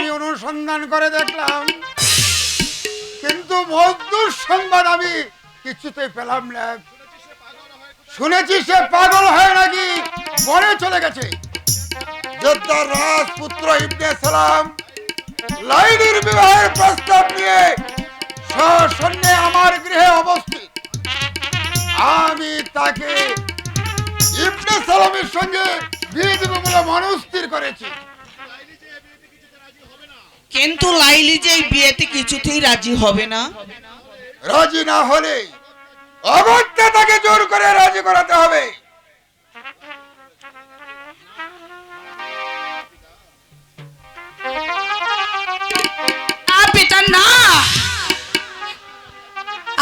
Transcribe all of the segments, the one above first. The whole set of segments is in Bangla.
আমি অনুসন্ধান করে দেখলাম, কিন্তু মজদুর সংবাদ আমি কিছুতেই পেলাম না। শুনেছি সে পাগল হয়ে নাকি বনে চলে গেছে। যোদ্ধার রাজপুত্র ইবনে সালাম লাইলির বিবাহের প্রস্তাব নিয়ে সসৈন্যে আমার গৃহে অবস্থিত। আমি তাকে ইবনে সালামের সঙ্গে বিয়ে দেব বলে মনস্থির করেছি। কিন্তু লাইলি যে এই বিয়েতে কিছুতেই রাজি হবে না। রাজি না হলে অগত্যা তাকে জোর করে রাজি করাতে হবে। পিতা না,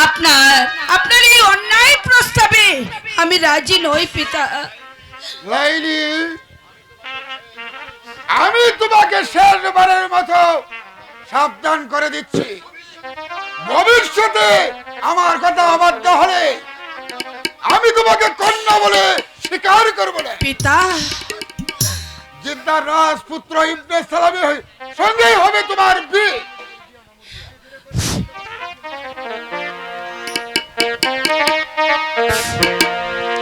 আপনার এই অন্যায় প্রস্তাবে আমি রাজি নই পিতা। লাইলি, আমি তোমাকে শেষবারের মতো সাবধান করে দিচ্ছি, ভবিষ্যতে আমার কথা অবাধ্য হলে আমি তোমাকে কন্যা বলে স্বীকার করব না। পিতা, জিদ্দার রাজপুত্র ইবনে সালামের সঙ্গেই হবে তোমার বিয়ে।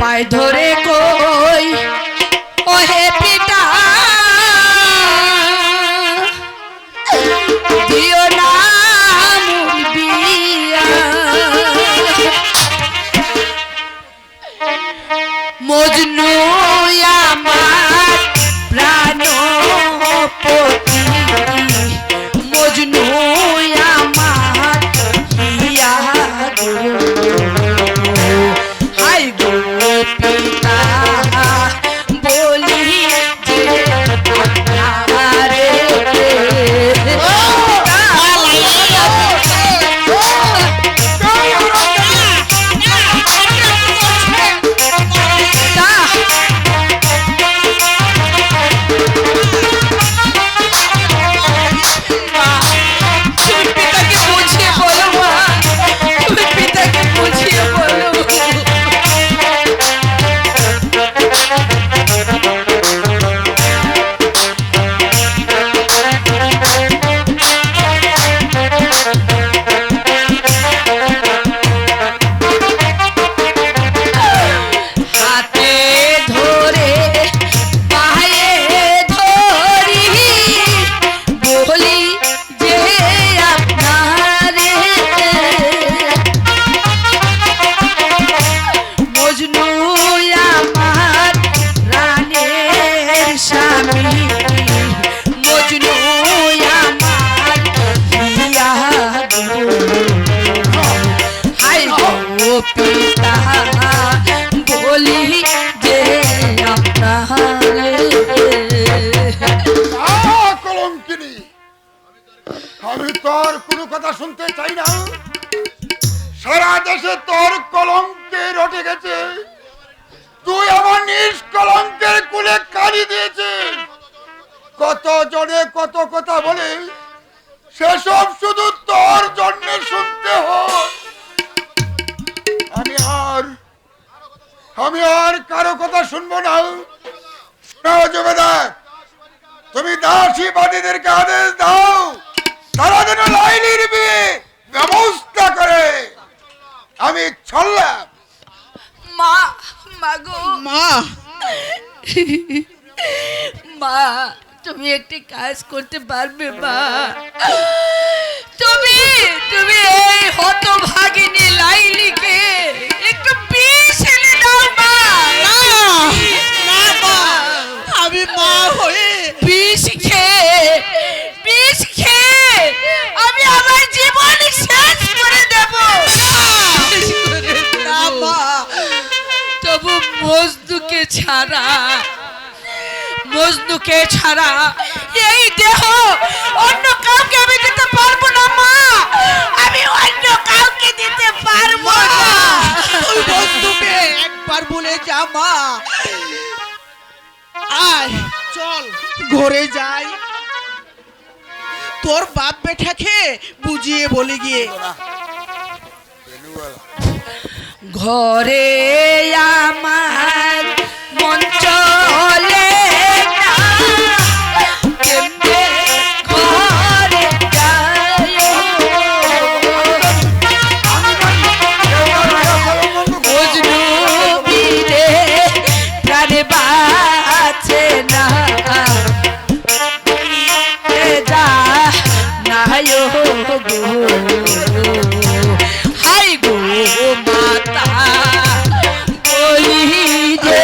পায়ে ধরে কই ওহে পিতা, দিও না মোর বিয়া। মজনু আমার প্রাণপতি, মজনু আমার হিয়া গো, হাই গো পিতা বলি যে আপনারে পিতা বলি যে কলঙ্কিনী, আমি তোর কোনো কথা শুনতে চাই না। সারা দেশে তোর কলঙ্কে রটে গেছে, তুই আমার নিষ্কলঙ্কের কুলে কালি দিয়েছিস। কত জনে কত কথা বলে, সেসব শুধু তোর জন্য শুনতে হয়। আমি আর কারো কথা শুনবো না। জবেদার, তুমি দাসী বাদীদেরকে আদেশ দাও, তারা যেন লাইলির বিয়ে ব্যবস্থা করে। আমি চললাম। মা, মাগো মা, মা, তুমি একটি কাজ করতে পারবে মা? তুমি এই হতভাগিনী লাইলিকে একটু বিষ এনে দাও মা। না মা, আমি মা হয়ে বিষ খেয়ে আমি আমার জীবন শেষ করে দেব। না মা, তবু মজনুকে ছাড়া এই দেহ অন্য কাউকে আমি দিতে পারবো না মা। আমি অন্য কাউকে দিতে পারবো না। ওই বন্ধুকে একবার বলে যা মা। আয় চল ঘরে যাই, তোর বাপ বেটাকে বুঝিয়ে বলে গিয়ে। ঘরে আমার মন চলে না, কেমনে ঘর মাতায় গো হাই গো মাতা বলি যে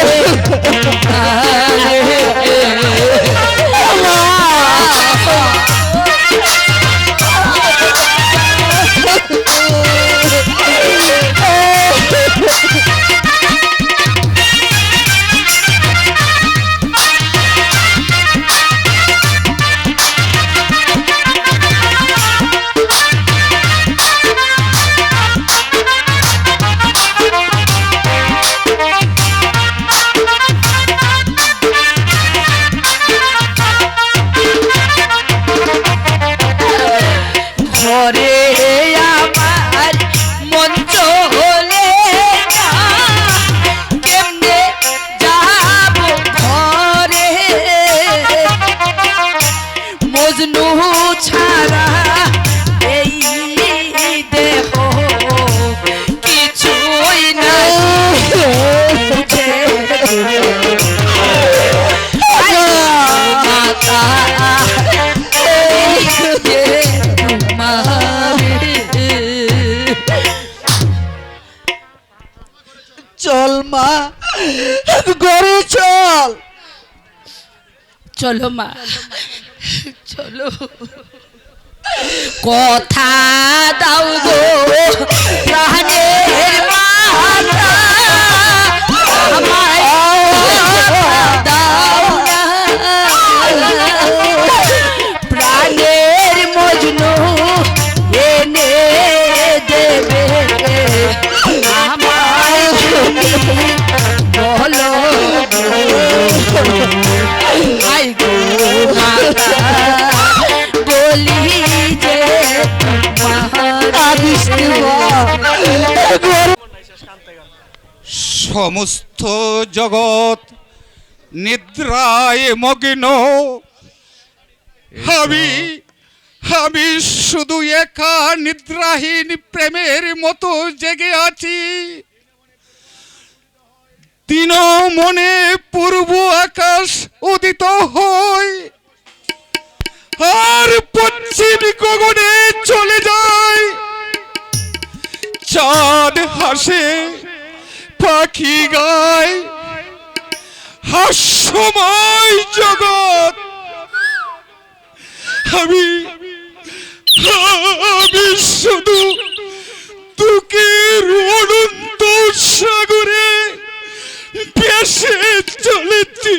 ঘরে আমার মন চলে না কেমনে যাব ঘরে মজনু ছাড়া এই দেহ কিছুই না মাতা চল মা, ঘরে চল। চলো মা চলো কথা দাও গো প্রাণের মাতা আমায় দাও না প্রাণের মজনু এনে দেবে আমায় বলো আই গো মাতা বলি যে সমস্ত জগৎ নিদ্রায় মগ্ন, আমি শুধু একা নিদ্রাহীন প্রেমের মতো জেগে আছি। দিন মনে পূর্ব আকাশ উদিত হয় আর পশ্চিম গগনে চলে যায়। চাঁদ হাসে, পাখি গায়, হাস্যময় জগৎ। আমি শুধু দুঃখের অনন্ত সাগরে ভেসে চলেছি।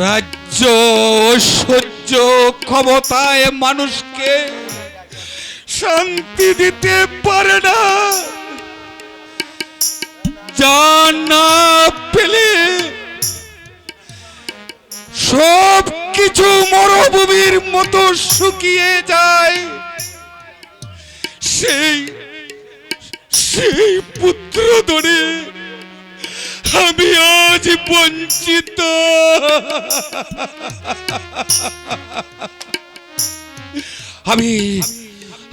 রাজ্য সহ্য ক্ষমতায় মানুষকে শান্তি দিতে পারে না। জান না পেলে সব কিছু মরুভূমির মতো শুকিয়ে যায়। সেই পুত্র ধরে আমি আজ বঞ্চিত।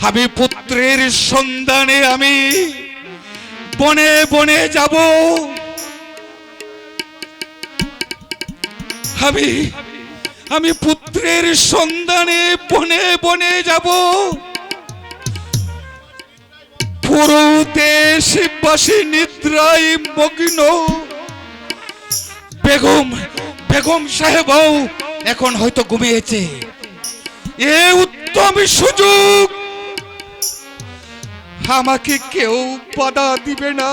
আমি পুত্রের সন্ধানে আমি বনে বনে যাব। আমি পুত্রের সন্ধানে বনে বনে যাব। পুরো দেশবাসী নিদ্রায় মগ্ন। বেগম সাহেবও এখন হয়তো ঘুমিয়েছে। এ উত্তম সুযোগ, আমাকে কেউ বাধা দিবে না।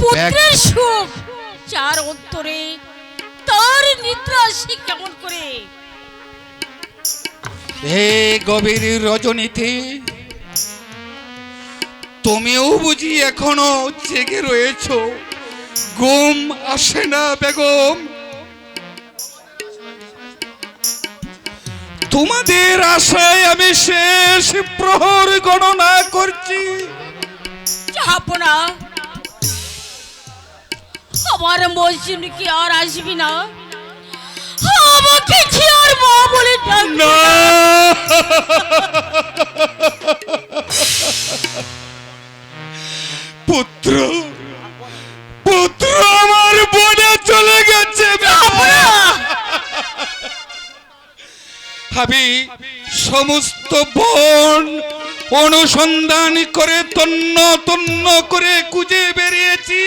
পুত্রের সুখ যার অন্তরে তার নিদ্রা আসে কেমন করে? হে গভীর রজনীতে তুমিও বুঝি এখনো জেগে রয়েছো? ঘুম আসে না বেগম? তোমাদের আশায় আমি শেষ প্রহর গণনা করছি। যাবো না, আমার মজনু কি আর আসবি না? আমাকে কি আর মা বলে ডাকবি না আমি সমস্ত বন অনুসন্ধান করে তন্ন তন্ন করে খুঁজে বেরিয়েছি,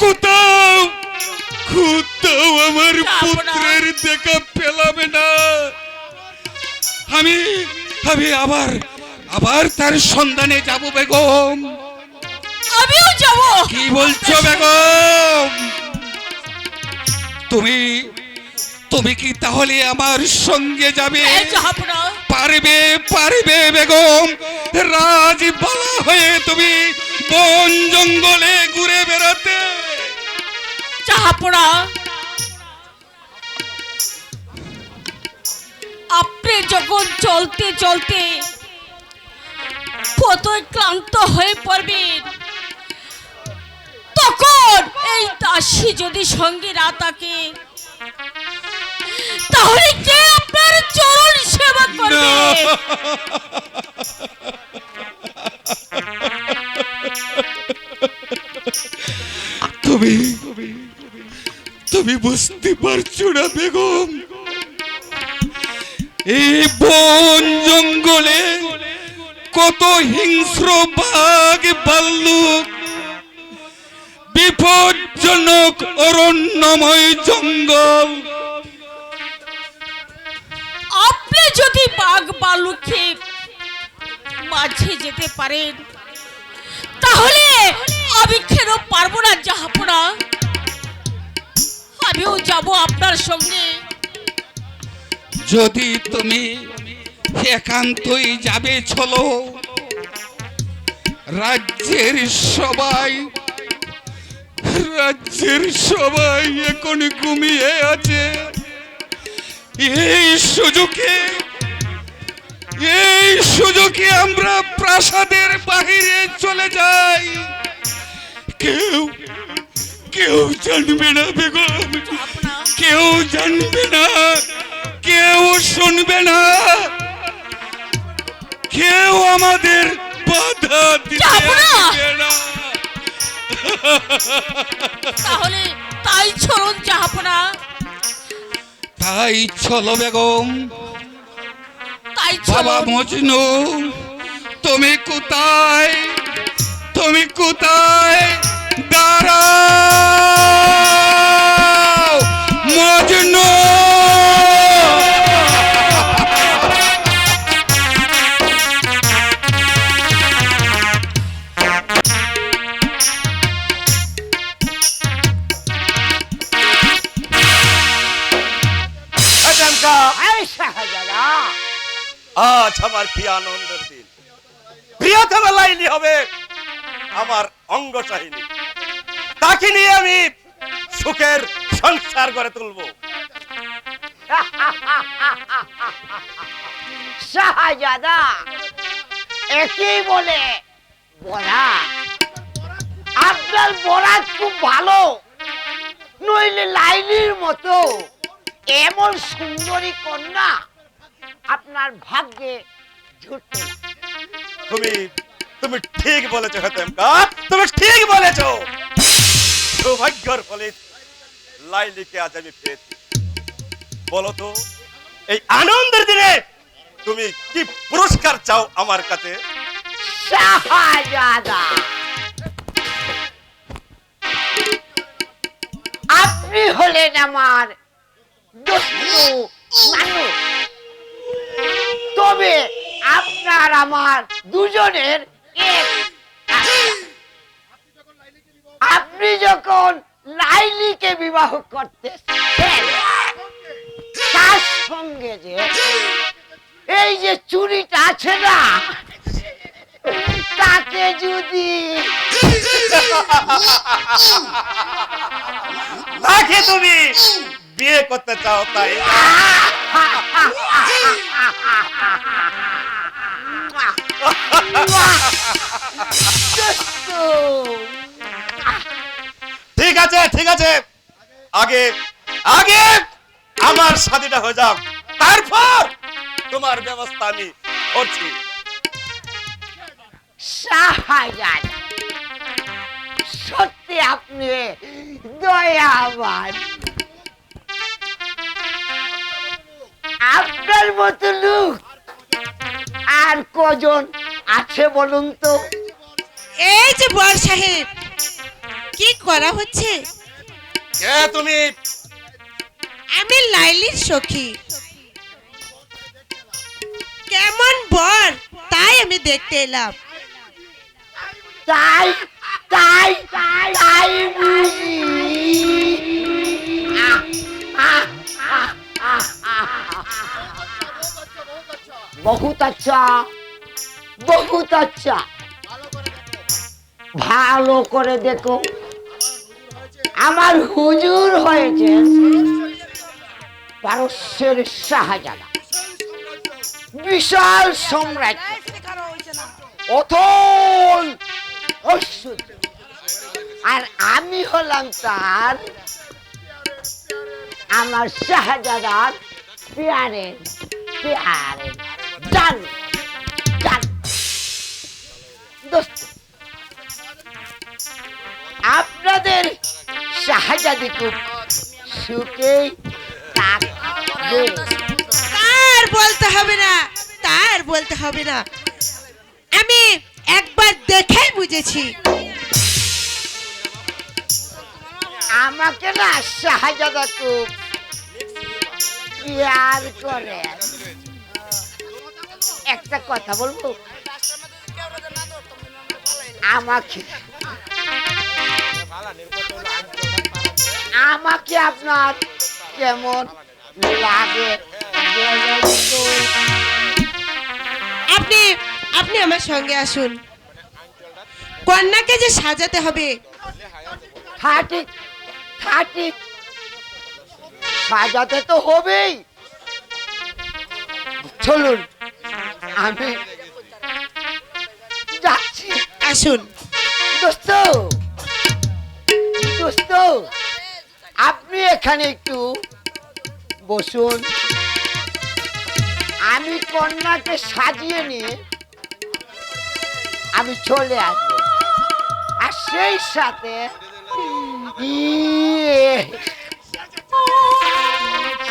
কোথাও কোথাও আমার পুত্রের দেখা পেলাম না। আমি আমি আবার আবার তার সন্ধানে যাব বেগম। আমিও যাব। কি বলছো বেগম? তুমি তুমি কি তাহলে আমার সঙ্গে যাবে? জাহাপনা, পারবে পারবে বেগম। রাজ বলা হয়ে তুমি বন জঙ্গলে ঘুরে বেড়াতে। জাহাপনা, আপনি যখন চলতে চলতে কতই ক্লান্ত হয়ে পড়বেন, তখন এই দাসী যদি সঙ্গে না থাকে, তাহলে কে আপনার চরণ সেবা করবে? তুমি তুমি বুঝতে পারছো না বেগম, এই বন জঙ্গলে কত হিংস্র বাঘ ভাল্লুক, বিপজ্জনক অরণ্যময় জঙ্গল। আপনি যদি বাঘ ভাল্লুকের মাঝে যেতে পারেন, তাহলে আমি কেন পারবো না জাহাপনা? আমিও যাব আপনার সঙ্গে। যদি তুমি একান্তই যাবে চলো, রাজ্যের সবাই এখন ঘুমিয়ে আছে। এই সুযোগে আমরা প্রাসাদের বাহিরে চলে যাই। কেউ জানবে না বেগম, কেউ জানবে না, কেউ শুনবে না, কেউ আমাদের বাধা দিবে না। তাহলে তাই চলুন জাহাপনা, তাই চলো বেগম। তাই বাবা চলুন। মজনু, তুমি কোথায়? তুমি কোথায়? দাঁড়াও মজনু। আজ আমার কি আনন্দের দিন। প্রিয়তমা লাইলি হবে আমার অঙ্গসাহিনী। তাকে নিয়ে আমি সুখের সংসার গড়ে তুলব। শাহজাদা একই বলে বলা, আপনার বরাত খুব ভালো, নইলে লাইলির মতো এমন সুন্দরী কন্যা আপনার ভাগ্যে জুটতো না। তুমি ঠিক বলেছো হেতেমকা, তুমি ঠিক বলেছো। সৌভাগ্যের ফলে লাইলিকে আজ আমি পেয়েছি। বলো তো, এই আনন্দের দিনে তুমি কি পুরস্কার চাও আমার কাছে? শাহজাদা আপনি হলেন আমার দোস্ত মানুষ, তবে আপনার আমার দুজনের এক আত্মা। আপনি যখন লাইলিকে বিবাহ করতেছেন, তার সঙ্গে যে এই যে চুরিটা আছে না, তাকে যদি তাকে তুমি বিয়ে করতে চাও, তাই ঠিক আছে, ঠিক আছে। আগে আগে আমার শাদীটা হয়ে যাক, তারপর তোমার ব্যবস্থা আমি করছি। শাহজাদা সত্যি আপনি দয়াবান। আপনার মতো লোক আর কজন আছে বলুন তো? এই যে বর সাহেব, কি করা হচ্ছে? কে তুমি? আমি লাইলির সখী। কেমন বর তাই আমি দেখতে এলাম। তাই তাই তাই বুঝি। বহুত আচ্ছা, বহুত আচ্ছা। ভালো করে দেখো, আমার হুজুর হয়েছে পারস্যের শাহজাদা, বিশাল সাম্রাজ্য, অথল ঐশ্বর্য। আর আমি হলাম তার, আমার শাহজাদার পেয়ারের পেয়ারের জান জান। দোস্ত, আপনাদের শাহজাদি খুব সুখেই থাকবে। তার বলতে হবে না, তার বলতে হবে না, আমি একবার দেখেই বুঝেছি। আমাকে না শাহজাদা খুব প্যার করে। একটা কথা বলবো, আমাকে আমাকে আপনার কেমন লাগে বলুন তো? আপনি আপনি আমার সঙ্গে আসুন, কন্যাকে যে সাজাতে হবে। থার্টি থার্টি সাজাতে তো হবেই। চলুন আমি যাচ্ছি। আসুন। দোস্ত, দোস্ত, আপনি এখানে একটু বসুন, আমি কন্যাকে সাজিয়ে নিয়ে আমি চলে আসবো। আর সেই সাথে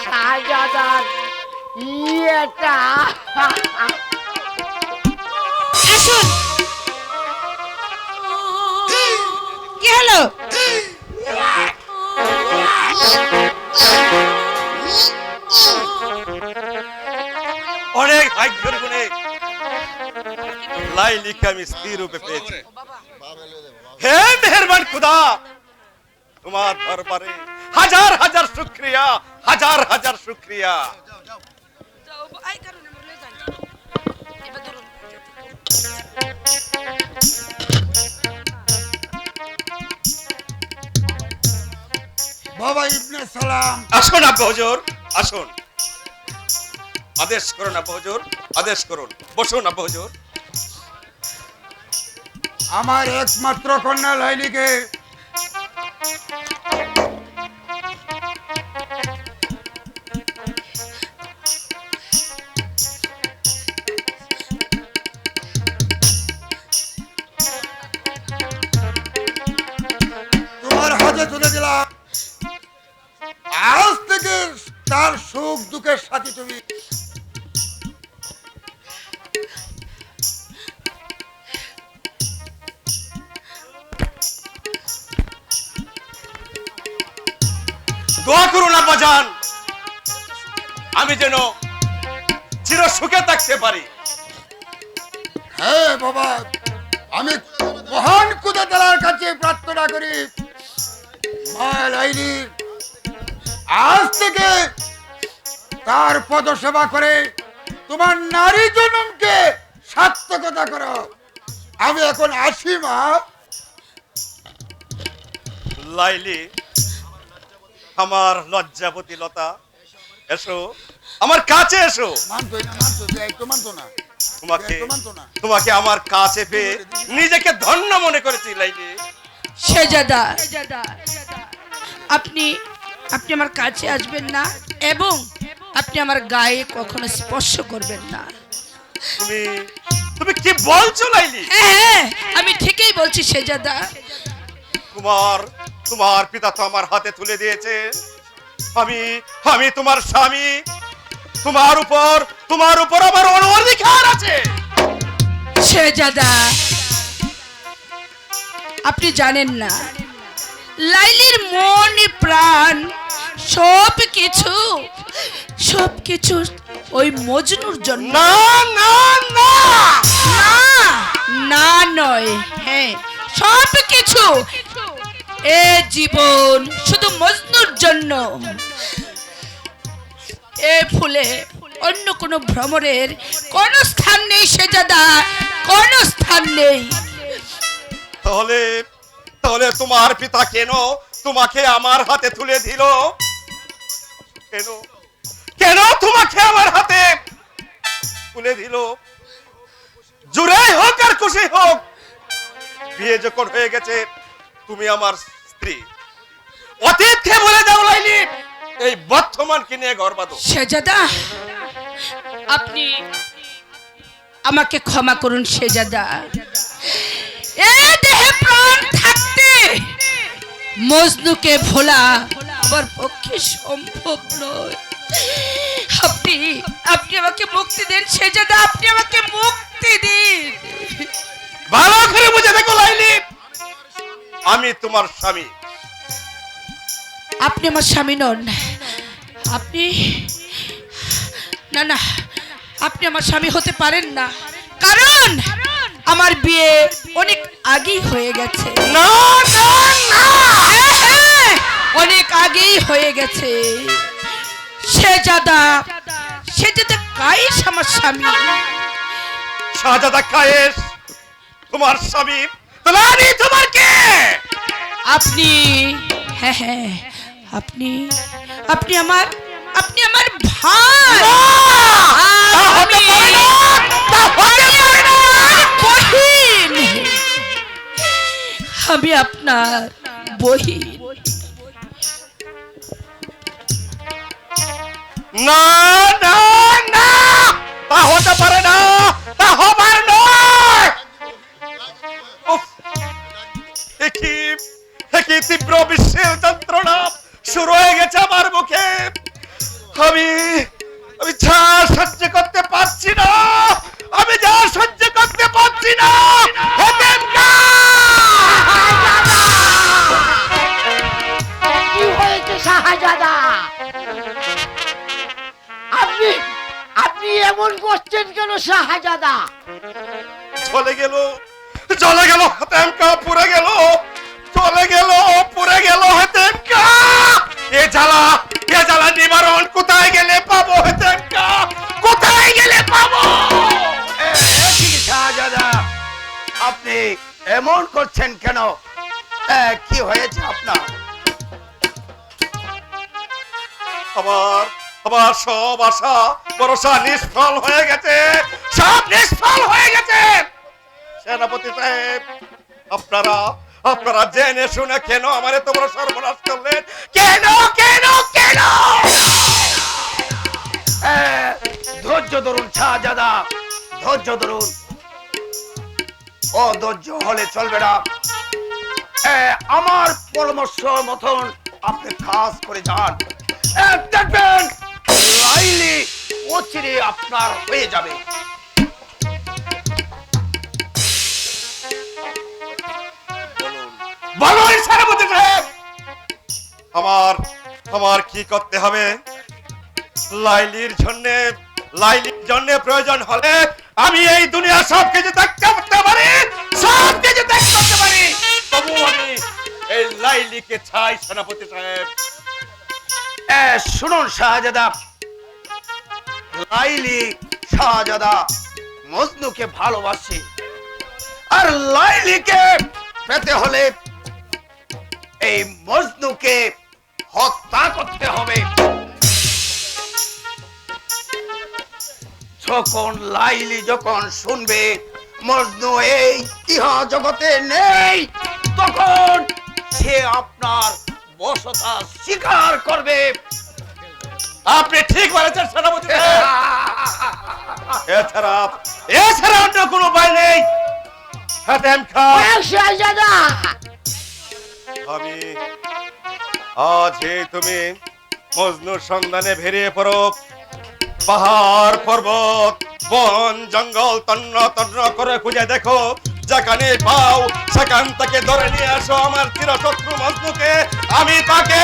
শাহজাদার ইয়েটা আসুন। কি হলো? অনেক ভাগ্যের গুণে লাইলিকে আমি স্থির রূপে পেয়েছি। হে মেহেরবান খুদা, তোমার দরবারে হাজার হাজার শুকরিয়া, হাজার হাজার শুকরিয়া। বাবা ইবনে সালাম, আসুন আব্বা হুজুর, আসুন। আদেশ করুন আব্বা হুজুর, আদেশ করুন। বসুন আব্বা হুজুর। আমার একমাত্র কন্যা লাইলিকে তোমার হাতে তুলে দিলাম। আজ থেকে তার সুখ দুঃখের সাথে তুমি। দোয়া করুন আব্বা জান, আমি যেন চির সুখে থাকতে পারি। হ্যাঁ বাবা, আমি মহান খুদা তাআলার কাছে প্রার্থনা করি, মা লাইলি আজ থেকে তার পদ সেবা করে তোমার নারী জনমকে সার্থকতা করো। আমি এখন আসি মা। লাইলি, আমার লজ্জাবতী লতা, এসো আমার কাছে এসো। মানতোই না, মানতো যে একটু মানতো না, তোমাকে একটু মানতো না। তোমাকে আমার কাছে পেয়ে নিজেকে ধন্য মনে করেছি লাইলি। শেজাদা, আপনি আপনি আমার কাছে আসবেন না এবং আপনি আমার গায়ে কখনো স্পর্শ করবেন না। তুমি তুমি কি বলছো লাইলি? হ্যাঁ, আমি ঠিকই বলছি শেজাদা। তোমার তোমার পিতা তো আমার হাতে তুলে দিয়েছে। আমি আমি তোমার স্বামী, তোমার উপর আমার অধিকার আছে। শেহজাদা, আপনি জানেন না লাইলির মন প্রাণ সবকিছু ওই মজনুর জন্য। না না না, না না নয়, হ্যাঁ সবকিছু। এ জীবন শুধু মজনুর জন্য। এ ফুলে অন্য কোনো ভ্রমরের কোনো স্থান নেই শেহজাদা, কোনো স্থান নেই। তাহলে তোমার পিতা কেন তোমাকে আমার হাতে তুলে দিল? কেন তোমাকে আমার হাতে তুলে দিল? জুড়ে হোক আর খুশি হোক, বিয়ে যখন হয়ে গেছে তুমি আমার স্ত্রী। অতীতকে বলে দাও লাইলি, এই বর্তমানকে নিয়ে ঘর বাঁধো। শেহজাদা, আপনি আমাকে ক্ষমা করুন শেহজাদা। এ দেহে প্রাণ থাকতে মজনুকে ভোলা আমার পক্ষে সম্ভব নয়। আপনি আমাকে মুক্তি দেন শেহজাদা, আপনি আমাকে মুক্তি দিন। ভালো করে বুঝে দেখো লাইলি, আমি তোমার স্বামী। আপনি আমার স্বামী নন। আপনি না, আপনি আমার স্বামী হতে পারেন না, কারণ আমার বিয়ে অনেক আগেই হয়ে গেছে। না না না, হ্যাঁ, অনেক আগেই হয়ে গেছে। শেহজাদা কায়েস আমার স্বামী। শাহজাদা কায়েস তোমার স্বামী, তাহলে আমি তোমার কে? আপনি, হ্যাঁ আপনি আমার ভাই। বহিন, আমি আপনার বহিন। না না না, তা হতে পারে না, তা হবার নয়। উফ, কি তীব্র বিশ্বের যন্ত্রণা শুরু হয়ে গেছে আমার মুখে। আমি যা সহ্য করতে পারছি না, আমি যা সহ্য করতে পারছি না। কি হয়েছে শাহজাদা? আপনি এমন করছেন কেন শাহজাদা? চলে গেল হাতেমকা, পুড়ে গেল হাতেমকা। এ জ্বালা নিবারণ কোথায় গেলে পাবো হাতেমকা, কোথায় গেলে পাবো? শাহজাদা, আপনি এমন করছেন কেন? কি হয়েছে আপনার? আবার সব আশা ভরসা নিষ্ফল হয়ে গেছে, সব নিষ্ফল হয়ে গেছে। সেনাপতি সাহেব, আপনারা জেনে শুনে কেন আমার এত বড় সর্বনাশ করলেন? কেন? ধৈর্য ধরুন শাহজাদা, ধৈর্য ধরুন। অধৈর্য হলে চলবে না। আমার পরামর্শ মতন আপনি কাজ করে যান, দেখবেন লাইলি অচিরে আপনার হয়ে যাবে। বলুন সেনাপতি সাহেব, আমার কি করতে হবে? লাইলির জন্য প্রয়োজন হলে আমি এই দুনিয়া সবকিছু ত্যাগ করতে পারি, তবু আমি এই লাইলিকে চাই সেনাপতি সাহেব। শুনুন শাহজাদা, লাইলি শাহজাদা মজনুকে ভালোবাসে, আর লাইলিকে পেতে হলে এই মজনুকে হত্যা করতে হবে। যখন শুনবে মজনু এই ইহা জগতে নেই, তখন সে আপনার বশতা স্বীকার করবে। আপনি ঠিক বলেছেন সেনাপতি সাহেব। এছাড়া অন্য কোনো উপায় নেই। হাতেম খা, শাহজাদা, আমি আজ তুমি মজনুর সন্ধানে বেরিয়ে পড়ো, পাহাড় পর্বত বন জঙ্গল তন্ন তন্ন করে খুঁজে দেখো, যেখানে পাও সেখান থেকে ধরে নিয়ে আসো আমার চিরশত্রু মজনুকে, আমি তাকে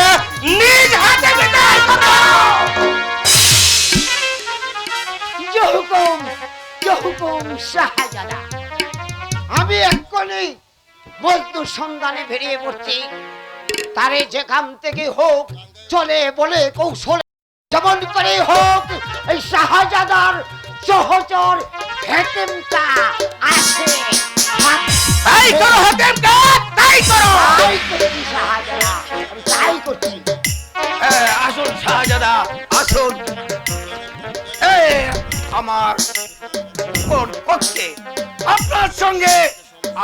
নিজ হাতে বিদায় করব। জহুকুম শাহজাদা। আমি এক্ষুনি মজনুর সন্ধানে বেরিয়ে পড়ছি। তারে যেখান থেকে হোক চলে বলে কৌশলে যেমন করে হোক এই শাহজাদার সহচর হেতেমটা আছে। তাই করো হেতেমকা, তাই করো। তাই করছি শাহজাদা, আমি তাই করছি। আসুন শাহজাদা, আসুন। আমার কোন পক্ষে আপনার সঙ্গে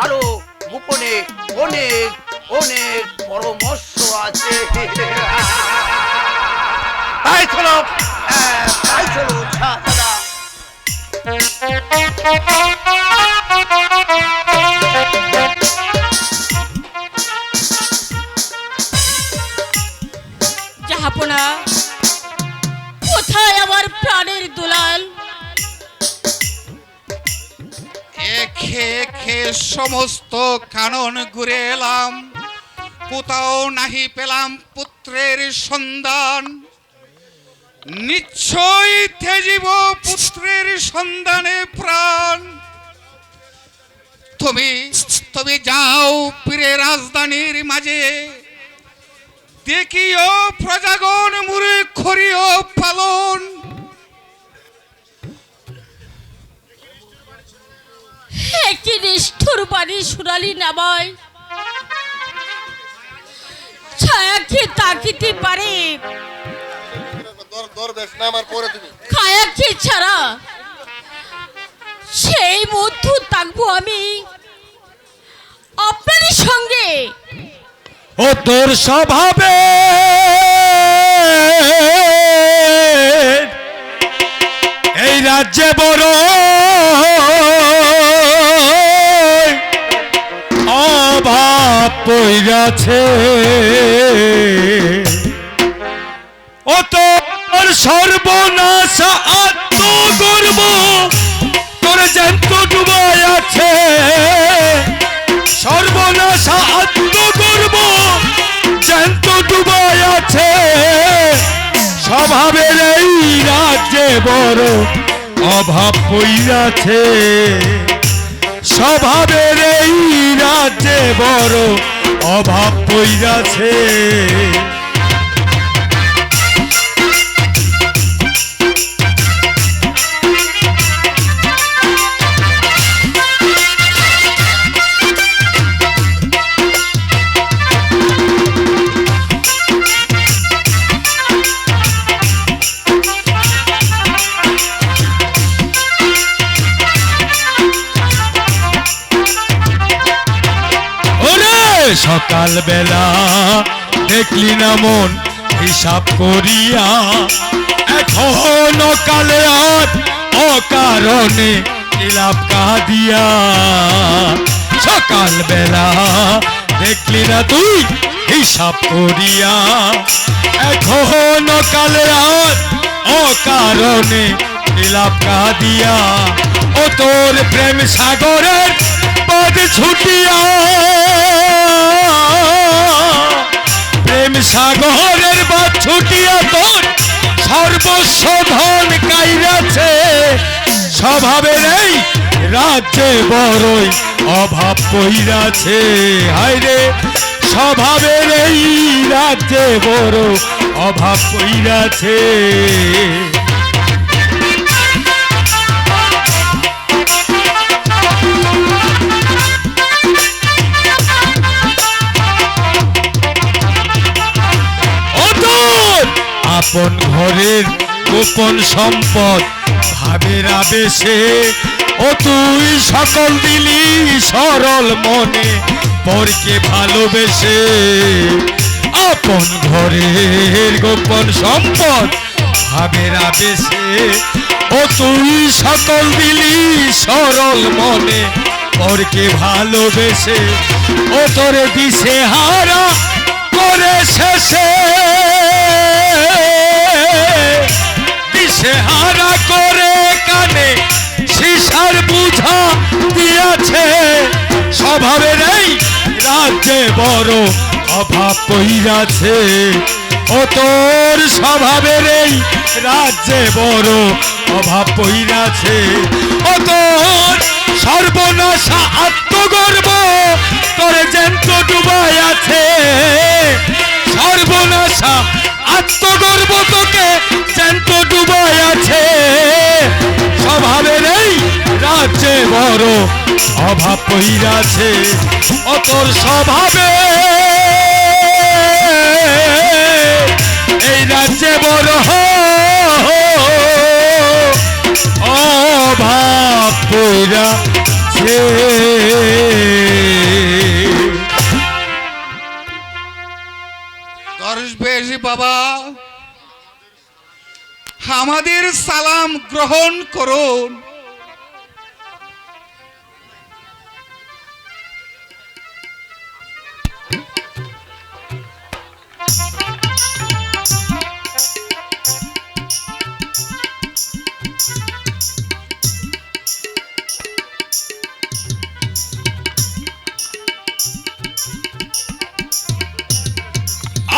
আরো গোপনে অনেক অনেক পরামর্শ আছে। তাই চলো, তাই চলুন শাহজাদা। জাহাপনা, কোথায় আমার প্রাণের দুলাল? খেয়ে খেয়ে সমস্ত কানন ঘুরে এলাম, কোথাও নাহি পেলাম পুত্রের সন্ধান। নিশ্চয়ই তেজিব পুত্রের সন্ধানে প্রাণ। তুমি তুমি যাও পীরের রাজধানীর মাঝে, দেখিও প্রজাগণ মুরে করিও পালন। একটি নিষ্ঠুর বাণী শুনালি নামায়, ছায়া কি তাকিতে পারে? কায়া কি ছাড়া সেই মধ্যে থাকবো আমি আপনারই সঙ্গে। ও তোর স্বভাবে এই রাজ্যে বড় অভাব পইরাছে। ও তোর সর্বনাশ আত্মগর্ব তোর জ্যান্ত ডুবাই আছে। সর্বনাশ আত্মগর্ব জ্যান্ত ডুবাই আছে। স্বভাবের এই রাজ্যে বড় অভাব পইরাছে। স্বভাবের এই রাজ্যে বড় অভাব পইরাছে। সকাল বেলা দেখলি না মন হিসাব করিয়া, এখন কালে আর অকারণে ইলাপ কাঁদিয়া। সকাল বেলা দেখলি না তুই হিসাব করিয়া, এখন কালে আর অকারণে ইলাপ কাঁদিয়া। ও তোর প্রেম সাগরের পদ ছুটিয়া, প্রেম সাগরের পদ ছুটিয়া তোর সর্বস্ব ধন কাইরাছে। স্বভাবের এই রাজ্যে বড়ই অভাব কইরাছে। হায়রে স্বভাবের এই রাজ্যে বড় অভাব কইরাছে। আপন ঘরের গোপন সম্পদ ভাবের আবেশে, ও তুই সকল দিলি সরল মনে পরকে ভালোবেসে। আপন ঘরের গোপন সম্পদ ভাবের আবেশে, ও তুই সকল দিলি সরল মনে পরকে ভালোবেসে। ও তোরে দিশে হারা করে শেষে, দিশে হারা করে কানে শিশার বুঝা দিয়াছে স্বভাবের এই রাজ্যে বড় অভাব পইরাছে ও তোর স্বভাবের এই রাজ্যে বড় অভাব পইরাছে ও তোর সর্বনাশা আত্মগর্ব তোরে জ্যান্ত ডুবাই আছে সর্বনাশা আত্মগর্ব তোকে জ্যান্ত ডুবাই আছে স্বভাবের এই রাজ্যে বড় অভাব পইরাছে ও তোর স্বভাবে এই রাজ্যে বড় অভাব পইরাছে দরবেশ বাবা, আমাদের সালাম গ্রহণ করুন।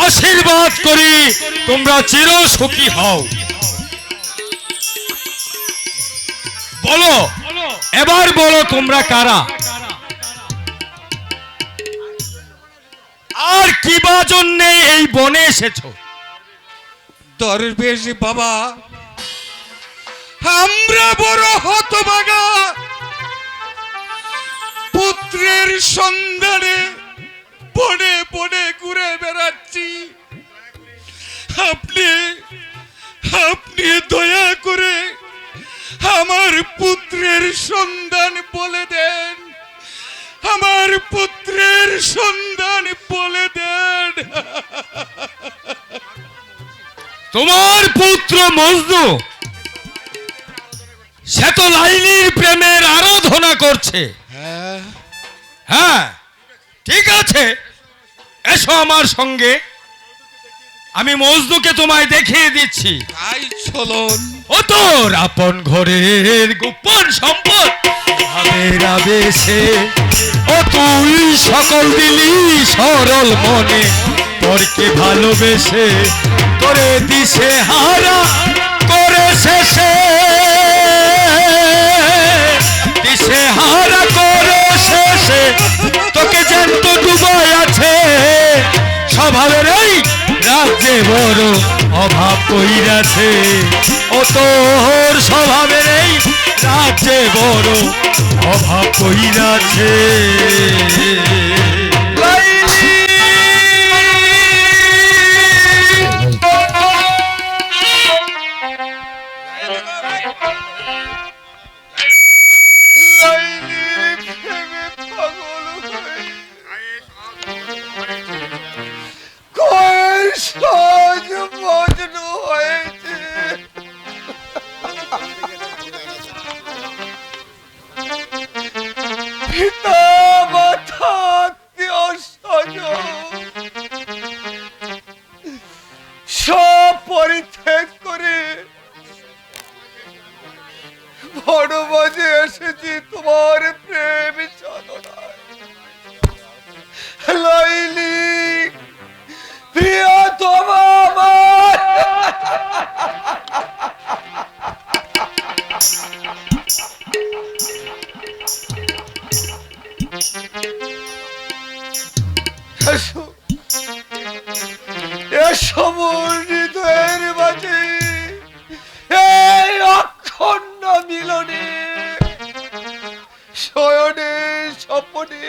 আশীর্বাদ করি তোমরা চির সুখী হও। বলো, এবার বলো তোমরা কারা, আর কি বা জন্যে এই বনে এসেছো? দরবেশ বাবা, আমরা বড় হতভাগা, পুত্রের সন্ধানে বনে বনে ঘুরে বেড়াচ্ছি। আপনি আপনি দয়া করে আমার পুত্রের সন্ধান বলে দেন, আমার পুত্রের সন্ধান বলে দেন। তোমার পুত্র মজনু সে তো লাইলির প্রেমের আরাধনা করছে। হ্যাঁ ঠিক আছে, এসো আমার সঙ্গে, আমি মজনুকে তোমায় দেখিয়ে দিচ্ছি। তাই চলুন। ও তোর আপন ঘরের গোপন সম্পদ ভাবের আবেশে ও তুই সকল দিলি সরল মনে তোরকে ভালোবেসে তোরে দিশে হারা করে শেষে দিশে হারা করে শেষে তোকে জ্যান্ত ডুবাই আছে স্বভাবের এই রাজ্যে বড় অভাব পইরাছে ও তোর স্বভাবের এই রাজ্যে বড় অভাব পইরাছে। পরিত্যাগ করে বড় বাজে এসেছি তোমার প্রেম সাধনায়। লাইলি প্রিয়তমা আমার, এসো এসো মোর হৃদয়ের মাঝে এই অখণ্ড মিলনে শয়নে স্বপনে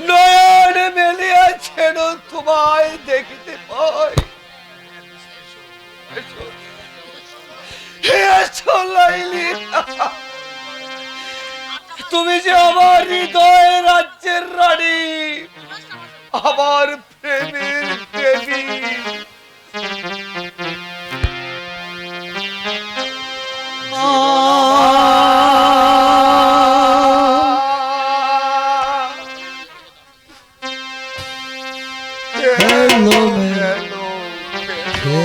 নয়ন মেলিয়াছেন তোমায় দেখিতে পাই। এসো এসো লাইলি, তুমি যে আমার হৃদয় রাজ্যের রানী, আমার প্রেমের দেবী। hello, hello, hello.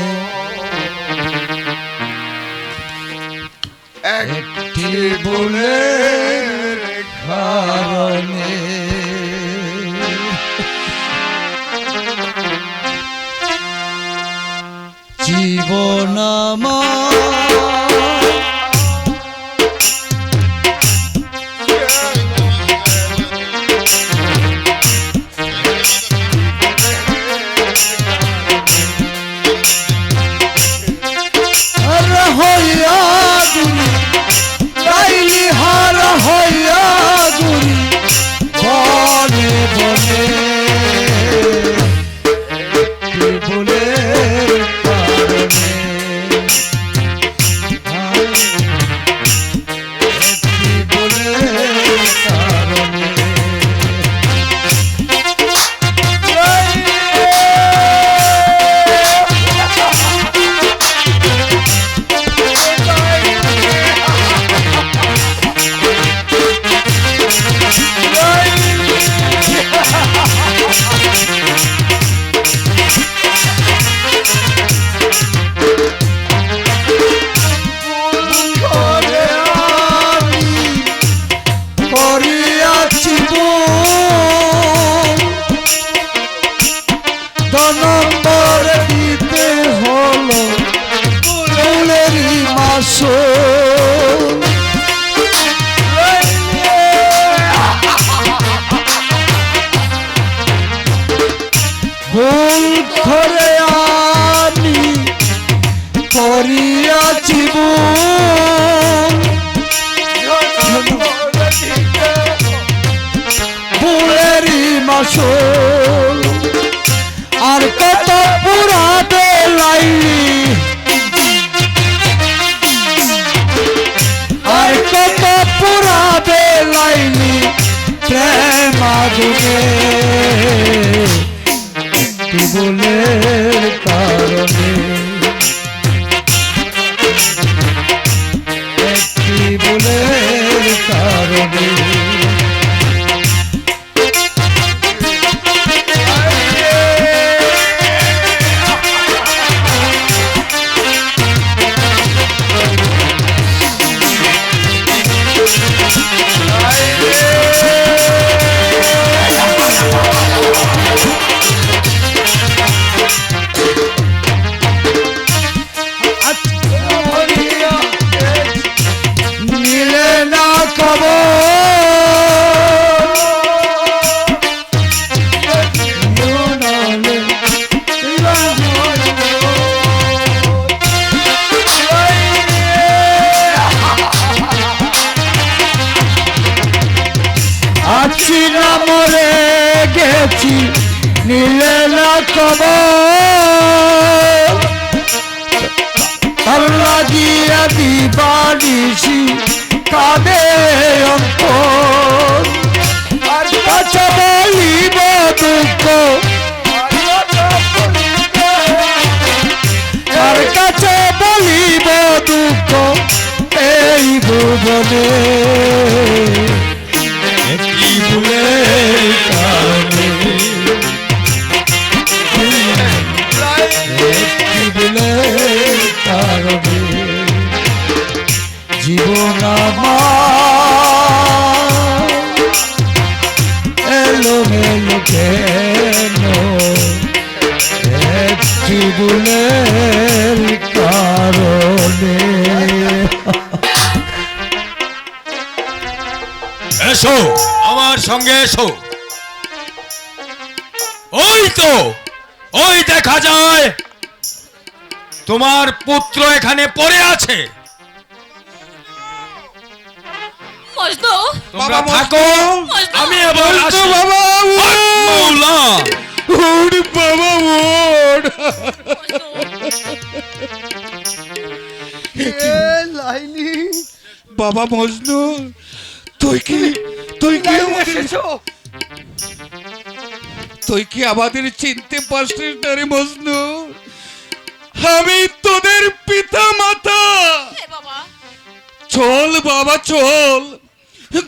একটি ভুলের কারণে। জীবন আমার হার হইয়া গুরি লাইলি হার হইয়া গুরি বনে বনে একটি ভুলের কারণে একটি ভুলের কারণে করে আমি করিয়াছি নম্বর দিতে হলো ফুলেরই মাসুল। ভুল করে আমি করিয়াছি ফুলেরই মাসুল। আর কত পুরা বেলাই আর কত পুরা বেলাইনি প্রেম আগুনে একটি ভুলের কারণে একটি ভুলের কারণে নিলে না আছি না মরে গেছি নিলে না খবর তার লাগিয়া দিবানিসি কাঁদে অন্তর আর কাছে বলিব দুঃখ আর কাছে বলিব দুঃখ এই ভুবনে একটি ভুলের কারণে একটি ভুলের কারণে জীবন আমার এলো মেলো কেন একটি ভুলের কারণে। এসো আমার সঙ্গে এসো। ওই তো ওই দেখা যায় তোমার পুত্র এখানে পড়ে আছে। মজনু তোমরা থাকো, আমি এবার আসি। বাবা মৌলা, ওর বাবা ওর লাইলি বাবা মজনু তুই কি আমাদের চিনতে পারছিস না রে মজনু? আমি তোদের পিতা মাতা। চল বাবা চল,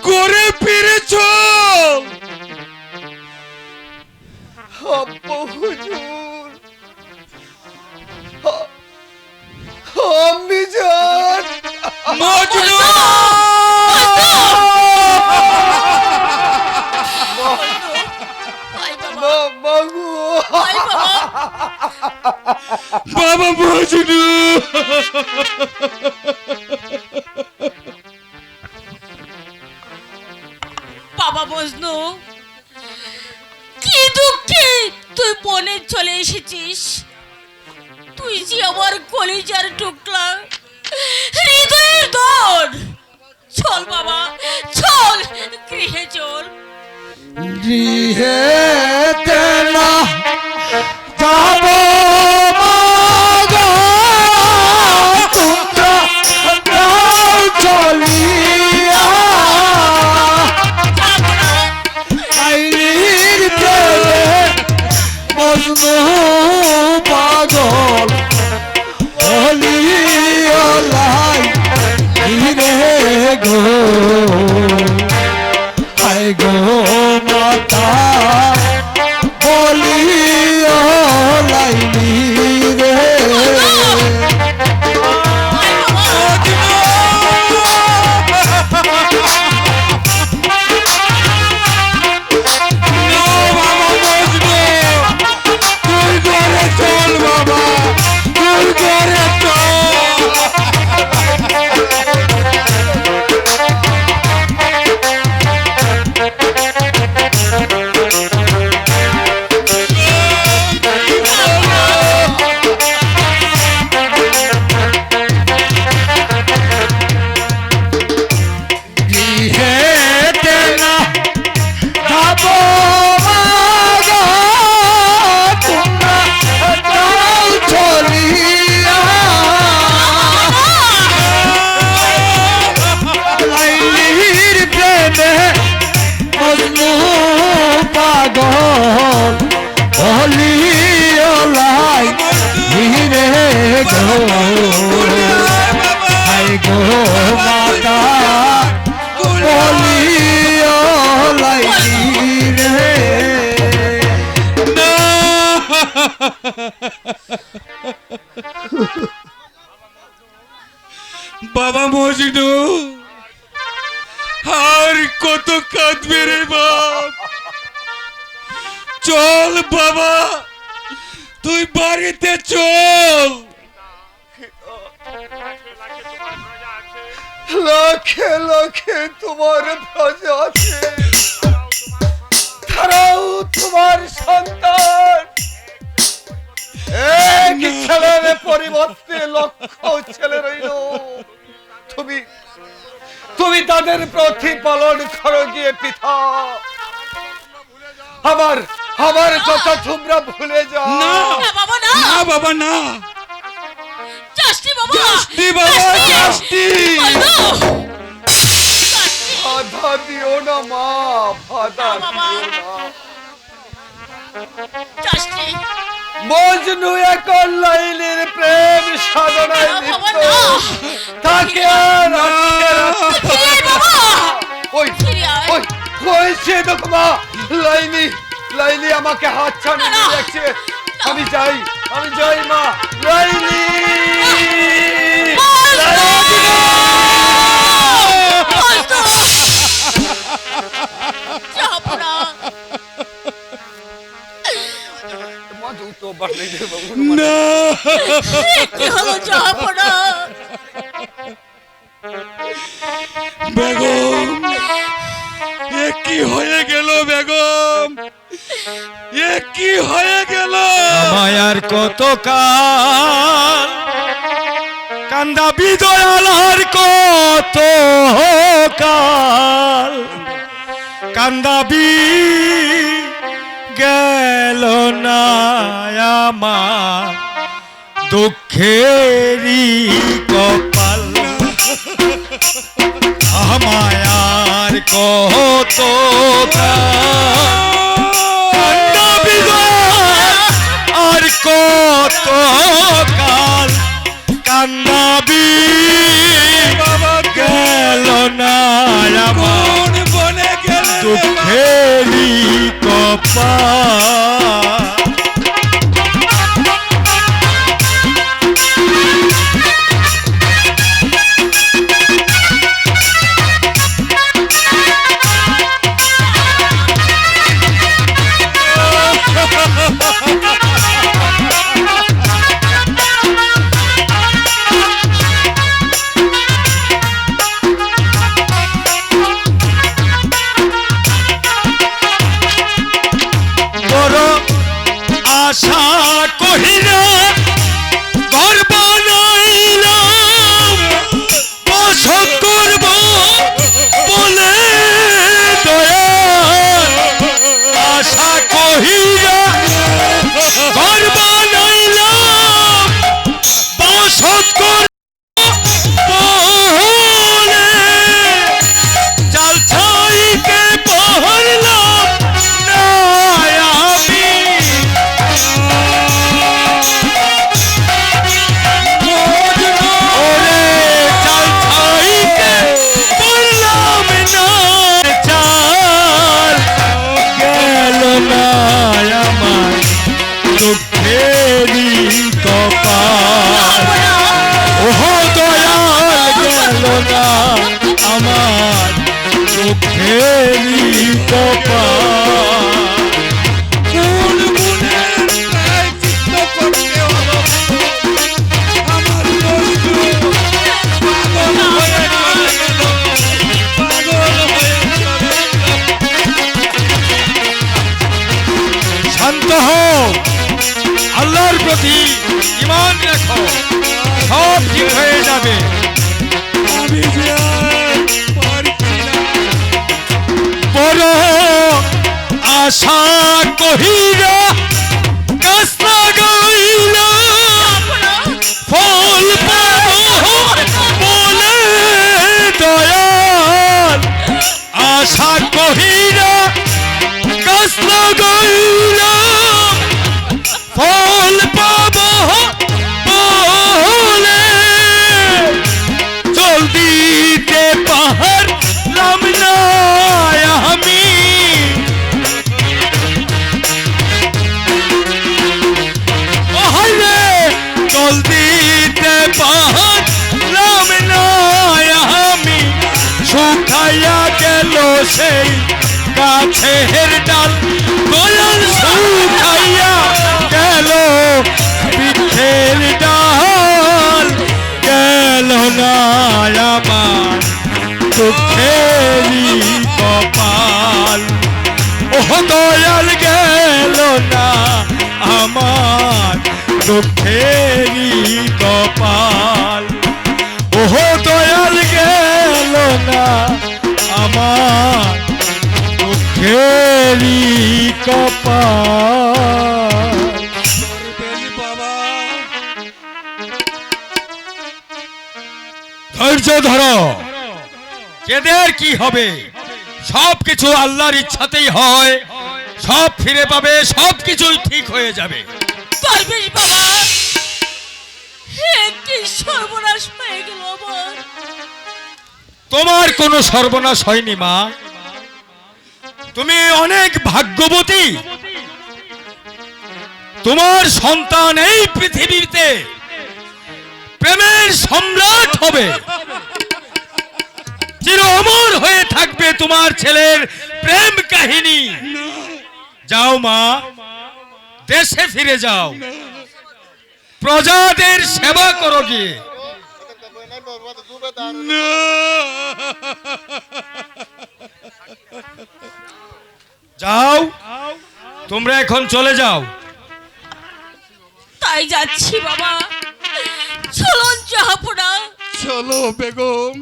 ঘরে ফিরে চল। হুজুর আমি জান মজনু বাবু বাবা মজনু বাবা মজনু, কি দুঃখে তুই বনে চলে এসেছিস। তুই যে আমার কলিজার টুকরা, হৃদয়ের দর। চল বাবা, চল গৃহে চল। গৃহেতে না যাব মাগো, তোমরা যাও চলিয়া। আইনির প্রেমে মজনু পাগল বলিয়া লাই রে গো, আই গো মাতা বলিয়া লাইনি রে। বাবা মজনু, আর কত কাঁদবে রে বাপ। চল বাবা, তুই বাড়িতে চল। লাখে লাখে তোমার প্রজা আছে, তারাও তোমার সন্তান। এক ছেলের পরিবর্তে লক্ষ ছেলে রইল। তুমি তুমি তাদের প্রতিপালন করো গিয়ে পিতা। আমার আমার কথা তোমরা ভুলে যাও। না না বাবা, না। না বাবা না। যাসনি বাবা, যাসনি বাবা, যাসনি। মজনু, বাধা দিও না মা, বাধা না বাবা। দিও না। যাসনি। মজনু এখন লাইলির প্রেম সাধনায় না বাবা, লিপ্ত। না। তাকে আর আটকে রাখতে ফিরে আয় বাবা। ওই ফিরে আয়। ওই কইছে দেখো মা, লাইলি লাইলি আমাকে হাত ছাড়িয়ে না, না। দিয়েছে। আমি যাই মা। লাইলি মজু তো বাড়ি দে বাবু। না কি হলো জাহাপনা? বেগম, এ কি হয়ে গেল বেগম? এ কি হয়ে গেল? মায়ার কত কাল কান্দা বিদয়াল, আর কত কাল কান্দাবি গেল না আমার দুঃখেরই কপাল। মায়ার কত কান্দা বিদয়াল, আর কত কাল কান্দাবি বাবা গেল না আমার কোন বনে গেলে রে বাবা? দুঃখেরই কপাল। না আমার দুঃখেরই কপাল। কোন গুণের প্রায়শ্চিত্ত করতে হলো আমার বন্ধু পাগল হয়ে চলে গেল, পাগল হয়ে চলে গেল। শান্ত হও, আল্লাহর প্রতি ঈমান রাখো, সব ঠিক হয়ে যাবে। আমি যে আর পারছি না। বড় আশা কহিরা গাছ লাগাইলাম, ফল পাবো বলে দয়াল। আশা কহিরা গাছ লাগাইলাম, ফল পাবো বলে জলদিতে পারলাম না আমি। ওহাইরে জলদিতে পারলাম না আমি, শুকাইয়া গেল সেই গাছের ডাল। দয়াল শুকাইয়া গেল বৃক্ষের ডাল, গেল না আমার দুঃখেরই কপাল। ওহ দয়াল গেল না আমার দুঃখেরই কপাল। ওহ দয়াল গেল না আমার দুঃখেরই কপাল। বেশ বাবা, ধৈর্য ধরো, কেঁদে আর কি হবে? সব কিছু আল্লাহর ইচ্ছাতেই হয়, সব ফিরে পাবে, সব কিছুই ঠিক হয়ে যাবে। দরবেশ বাবা, হে কি সর্বনাশ হয়ে গেল আমার। তোমার কোনো সর্বনাশ হয়নি মা, তুমি অনেক ভাগ্যবতী। তোমার সন্তান এই পৃথিবীতে প্রেমের সম্রাট হবে, চির অমর হয়ে থাকবে তোমার ছেলের প্রেম কাহিনী। যাও মা, দেশে ফিরে যাও, প্রজাদের সেবা করো গিয়ে। যাও, তোমরা এখন চলে যাও। তাই যাচ্ছি বাবা, চলুন জাহাপনা। চলো বেগম।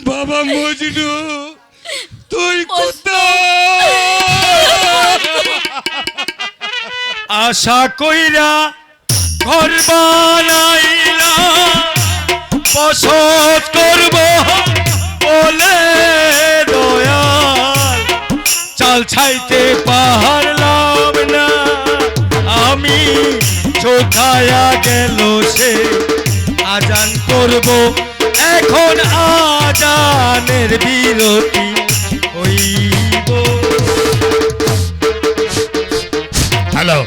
বাবা মজনু, তুই কোথায়? আশা কইরা ঘর বানাইলাম, বসত করব বলে দয়াল। চাল ছাইতে পারলাম না আমি, চোখায়া গেল সে আজান করব এখন, আজানের বিরতি হইব। হ্যালো।